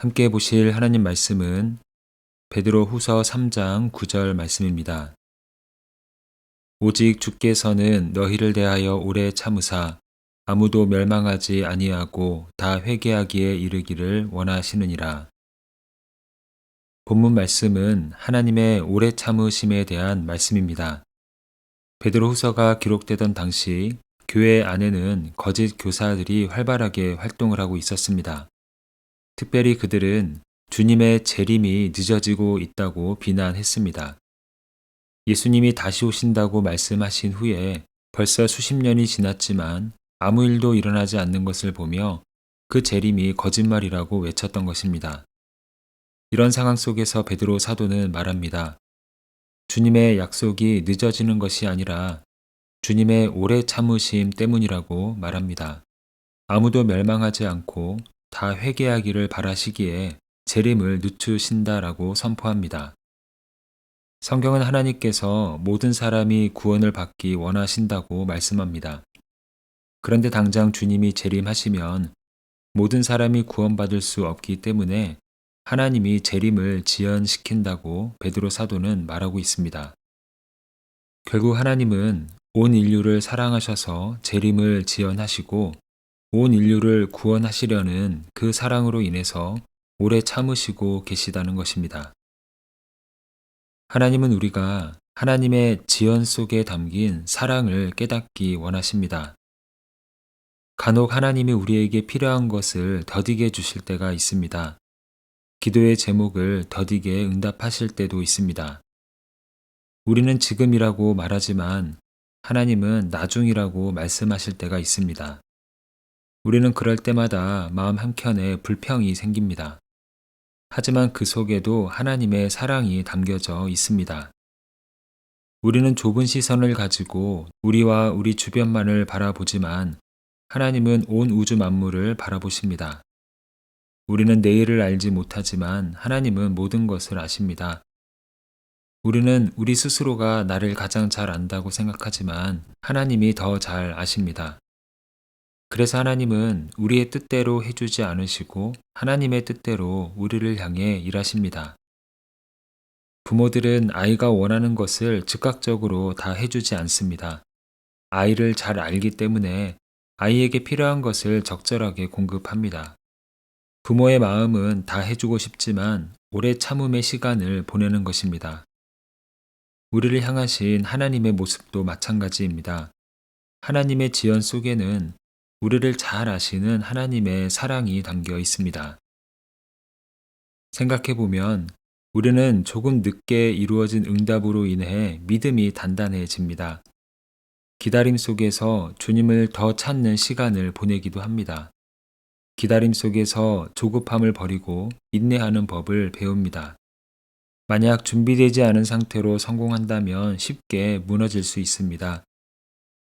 함께 보실 하나님 말씀은 베드로 후서 3장 9절 말씀입니다. 오직 주께서는 너희를 대하여 오래 참으사 아무도 멸망하지 아니하고 다 회개하기에 이르기를 원하시느니라. 본문 말씀은 하나님의 오래 참으심에 대한 말씀입니다. 베드로 후서가 기록되던 당시 교회 안에는 거짓 교사들이 활발하게 활동을 하고 있었습니다. 특별히 그들은 주님의 재림이 늦어지고 있다고 비난했습니다. 예수님이 다시 오신다고 말씀하신 후에 벌써 수십 년이 지났지만 아무 일도 일어나지 않는 것을 보며 그 재림이 거짓말이라고 외쳤던 것입니다. 이런 상황 속에서 베드로 사도는 말합니다. 주님의 약속이 늦어지는 것이 아니라 주님의 오래 참으심 때문이라고 말합니다. 아무도 멸망하지 않고 다 회개하기를 바라시기에 재림을 늦추신다라고 선포합니다. 성경은 하나님께서 모든 사람이 구원을 받기 원하신다고 말씀합니다. 그런데 당장 주님이 재림하시면 모든 사람이 구원받을 수 없기 때문에 하나님이 재림을 지연시킨다고 베드로 사도는 말하고 있습니다. 결국 하나님은 온 인류를 사랑하셔서 재림을 지연하시고 온 인류를 구원하시려는 그 사랑으로 인해서 오래 참으시고 계시다는 것입니다. 하나님은 우리가 하나님의 지연 속에 담긴 사랑을 깨닫기 원하십니다. 간혹 하나님이 우리에게 필요한 것을 더디게 주실 때가 있습니다. 기도의 제목을 더디게 응답하실 때도 있습니다. 우리는 지금이라고 말하지만 하나님은 나중이라고 말씀하실 때가 있습니다. 우리는 그럴 때마다 마음 한켠에 불평이 생깁니다. 하지만 그 속에도 하나님의 사랑이 담겨져 있습니다. 우리는 좁은 시선을 가지고 우리와 우리 주변만을 바라보지만 하나님은 온 우주 만물을 바라보십니다. 우리는 내일을 알지 못하지만 하나님은 모든 것을 아십니다. 우리는 우리 스스로가 나를 가장 잘 안다고 생각하지만 하나님이 더 잘 아십니다. 그래서 하나님은 우리의 뜻대로 해주지 않으시고 하나님의 뜻대로 우리를 향해 일하십니다. 부모들은 아이가 원하는 것을 즉각적으로 다 해주지 않습니다. 아이를 잘 알기 때문에 아이에게 필요한 것을 적절하게 공급합니다. 부모의 마음은 다 해주고 싶지만 오래 참음의 시간을 보내는 것입니다. 우리를 향하신 하나님의 모습도 마찬가지입니다. 하나님의 지연 속에는 우리를 잘 아시는 하나님의 사랑이 담겨 있습니다. 생각해보면 우리는 조금 늦게 이루어진 응답으로 인해 믿음이 단단해집니다. 기다림 속에서 주님을 더 찾는 시간을 보내기도 합니다. 기다림 속에서 조급함을 버리고 인내하는 법을 배웁니다. 만약 준비되지 않은 상태로 성공한다면 쉽게 무너질 수 있습니다.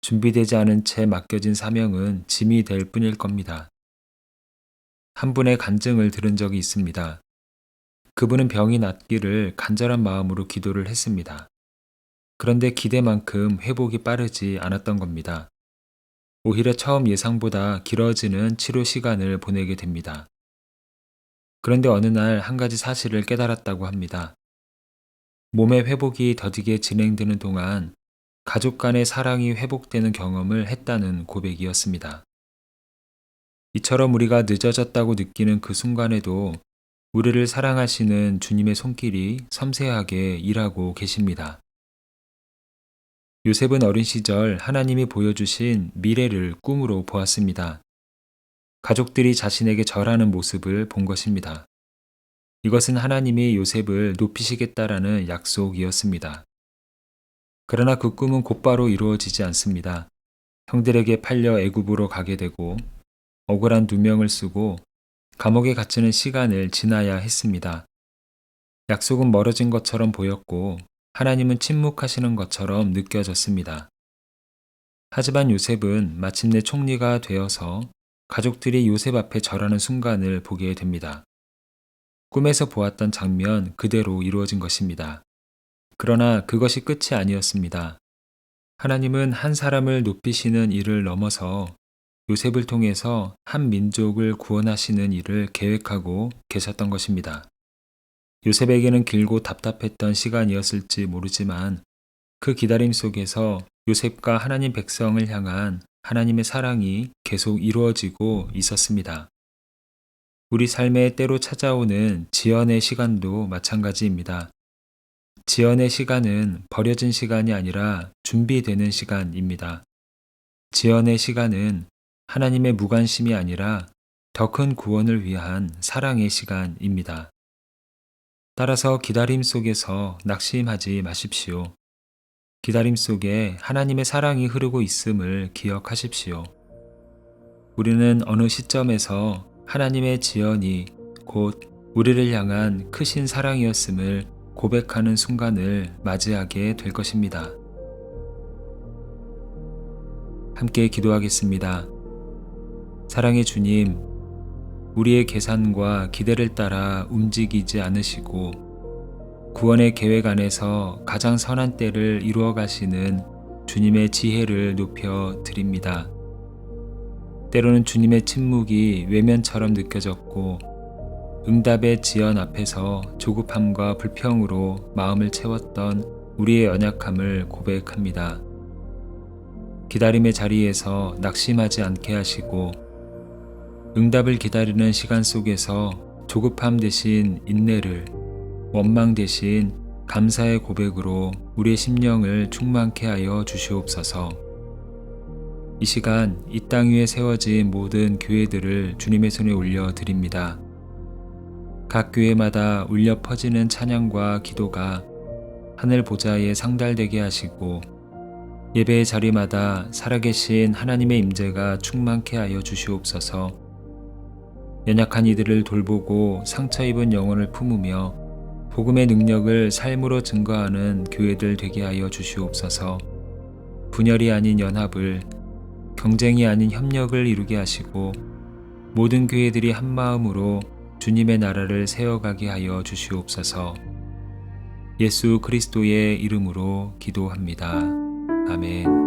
준비되지 않은 채 맡겨진 사명은 짐이 될 뿐일 겁니다. 한 분의 간증을 들은 적이 있습니다. 그분은 병이 낫기를 간절한 마음으로 기도를 했습니다. 그런데 기대만큼 회복이 빠르지 않았던 겁니다. 오히려 처음 예상보다 길어지는 치료 시간을 보내게 됩니다. 그런데 어느 날 한 가지 사실을 깨달았다고 합니다. 몸의 회복이 더디게 진행되는 동안 가족 간의 사랑이 회복되는 경험을 했다는 고백이었습니다. 이처럼 우리가 늦어졌다고 느끼는 그 순간에도 우리를 사랑하시는 주님의 손길이 섬세하게 일하고 계십니다. 요셉은 어린 시절 하나님이 보여주신 미래를 꿈으로 보았습니다. 가족들이 자신에게 절하는 모습을 본 것입니다. 이것은 하나님이 요셉을 높이시겠다라는 약속이었습니다. 그러나 그 꿈은 곧바로 이루어지지 않습니다. 형들에게 팔려 애굽으로 가게 되고 억울한 누명을 쓰고 감옥에 갇히는 시간을 지나야 했습니다. 약속은 멀어진 것처럼 보였고 하나님은 침묵하시는 것처럼 느껴졌습니다. 하지만 요셉은 마침내 총리가 되어서 가족들이 요셉 앞에 절하는 순간을 보게 됩니다. 꿈에서 보았던 장면 그대로 이루어진 것입니다. 그러나 그것이 끝이 아니었습니다. 하나님은 한 사람을 높이시는 일을 넘어서 요셉을 통해서 한 민족을 구원하시는 일을 계획하고 계셨던 것입니다. 요셉에게는 길고 답답했던 시간이었을지 모르지만 그 기다림 속에서 요셉과 하나님 백성을 향한 하나님의 사랑이 계속 이루어지고 있었습니다. 우리 삶에 때로 찾아오는 지연의 시간도 마찬가지입니다. 지연의 시간은 버려진 시간이 아니라 준비되는 시간입니다. 지연의 시간은 하나님의 무관심이 아니라 더 큰 구원을 위한 사랑의 시간입니다. 따라서 기다림 속에서 낙심하지 마십시오. 기다림 속에 하나님의 사랑이 흐르고 있음을 기억하십시오. 우리는 어느 시점에서 하나님의 지연이 곧 우리를 향한 크신 사랑이었음을 고백하는 순간을 맞이하게 될 것입니다. 함께 기도하겠습니다. 사랑의 주님, 우리의 계산과 기대를 따라 움직이지 않으시고 구원의 계획 안에서 가장 선한 때를 이루어 가시는 주님의 지혜를 높여 드립니다. 때로는 주님의 침묵이 외면처럼 느껴졌고 응답의 지연 앞에서 조급함과 불평으로 마음을 채웠던 우리의 연약함을 고백합니다. 기다림의 자리에서 낙심하지 않게 하시고 응답을 기다리는 시간 속에서 조급함 대신 인내를, 원망 대신 감사의 고백으로 우리의 심령을 충만케 하여 주시옵소서. 이 시간 이 땅 위에 세워진 모든 교회들을 주님의 손에 올려드립니다. 각 교회마다 울려 퍼지는 찬양과 기도가 하늘 보좌에 상달되게 하시고 예배의 자리마다 살아계신 하나님의 임재가 충만케 하여 주시옵소서. 연약한 이들을 돌보고 상처 입은 영혼을 품으며 복음의 능력을 삶으로 증거하는 교회들 되게 하여 주시옵소서. 분열이 아닌 연합을, 경쟁이 아닌 협력을 이루게 하시고 모든 교회들이 한 마음으로 주님의 나라를 세워가게 하여 주시옵소서. 예수 그리스도의 이름으로 기도합니다. 아멘.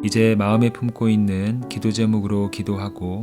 이제 마음에 품고 있는 기도 제목으로 기도하고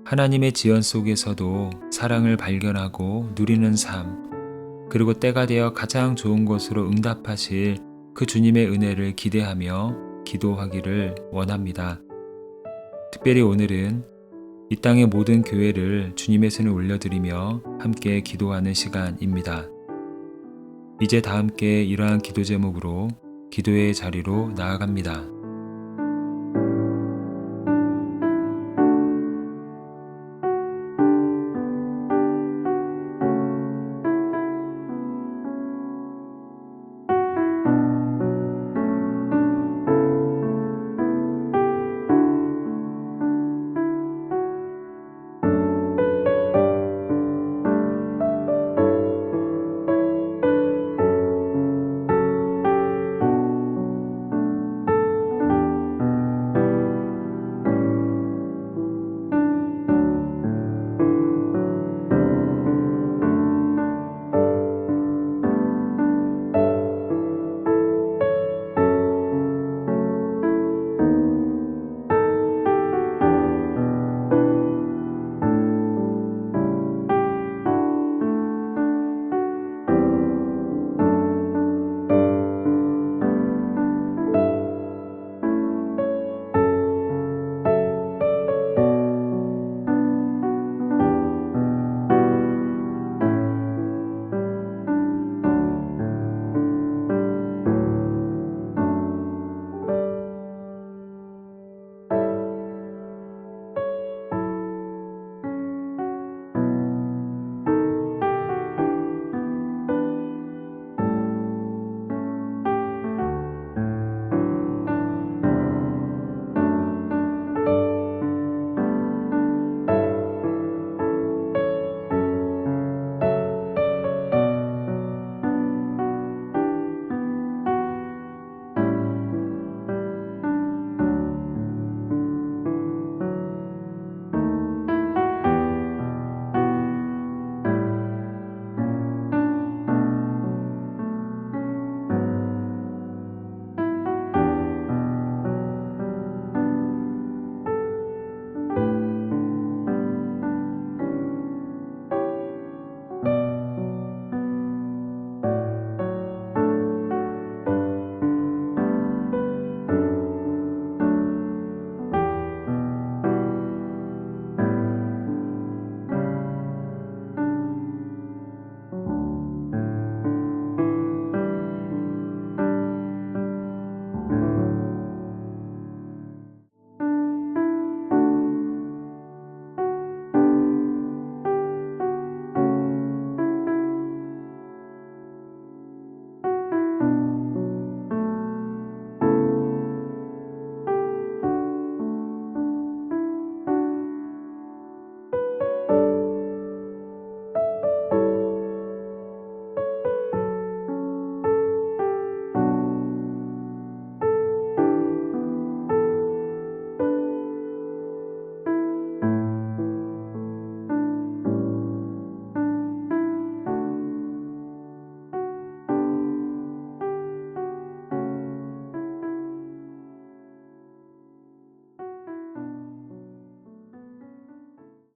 하나님의 지연 속에서도 사랑을 발견하고 누리는 삶, 그리고 때가 되어 가장 좋은 것으로 응답하실 그 주님의 은혜를 기대하며 기도하기를 원합니다. 특별히 오늘은 이 땅의 모든 교회를 주님의 손에 올려드리며 함께 기도하는 시간입니다. 이제 다 함께 이러한 기도 제목으로 기도의 자리로 나아갑니다.